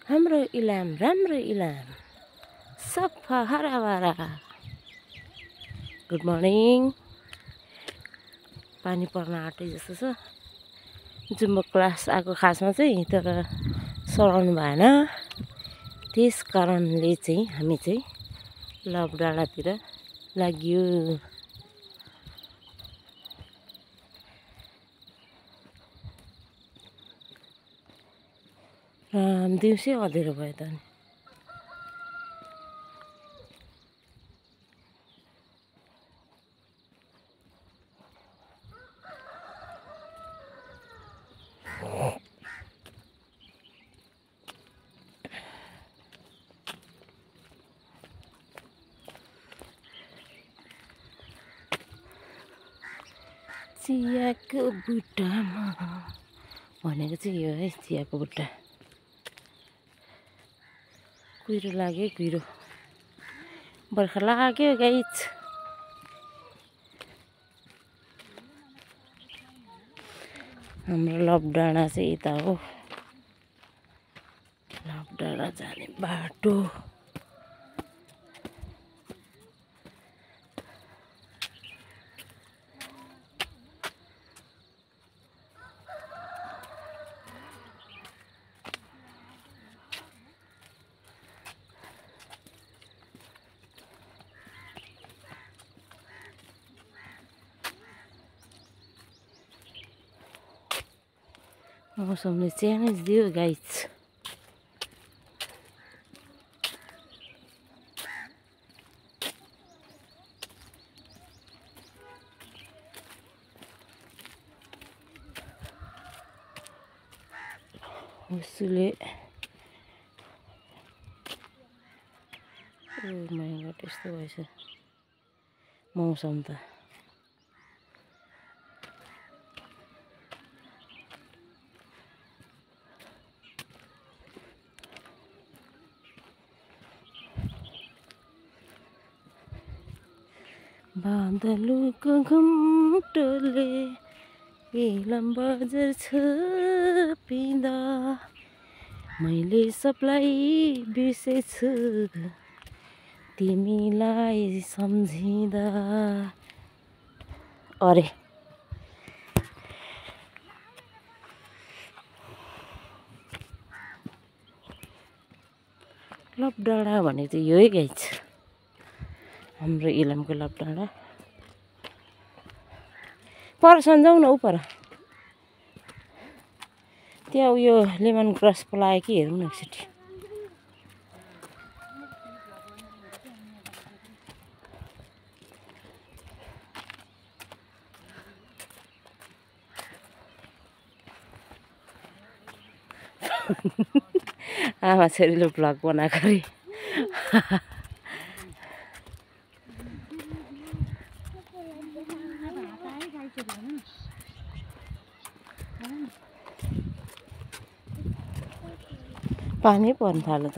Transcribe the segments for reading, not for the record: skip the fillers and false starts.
हाम्रो इलाम राम्रो इलाम सफा हराभरा। Good morning. पानी पर्न आँटे जस्तो छ। जुम्बा क्लास आएको खासमा चाहिँ, तर सराउनु भएन। त्यस कारणले चाहिँ हामी चाहिँ लभ डाँडातिर लाग्यो। दिउँसै अँधेरो भयो त नि। चियाको बुट्टामा भनेको चाहिँ यो है, चियाको बुट्टा। कुहिरो लाग्यो, कुहिरो। बर्खा लाग्यो गाइस। हाम्रो लभ डाँडा चाहिँ यता हो। लभ डाँडा जाने बाटो। मौसमले च्यालेन्ज दियो गाइस। उसले माइगट यस्तो भएछ मौसम त। बादलको घुम्टोले इलाम बजार छपिँदा मैले सबलाई बिर्सेछु तिमीलाई सम्झिँदा। अरे लभ डाँडा भनेको चाहिँ यही गाइस, हाम्रो इलामको लभ डाँडा। पर सन्जाउ न ऊ पर, त्यहाँ उयो लेमन ग्रास पलायो कि हेरौँ न एकचोटि। आमा छोरीले भ्लग बनाएको अरे। पानी पर्न थाल्यो त।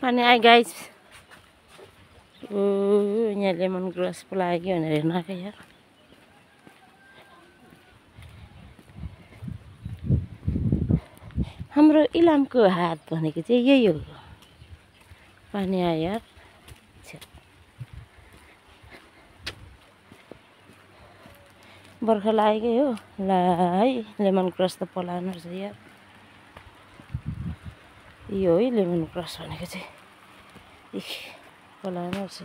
पानी आयो गाइस। यहाँ लेमन ग्रास पलायो कि भनेर हेर्न आएको यार। हाम्रो इलामको हात भनेको चाहिँ यही हो। पानी आयो यार। बर्खा लागेकै हो ला है। लेमन ग्रास त पलाएन रहेछ यार। यो है लेमन ग्रास भनेको चाहिँ पलाएन रहेछ।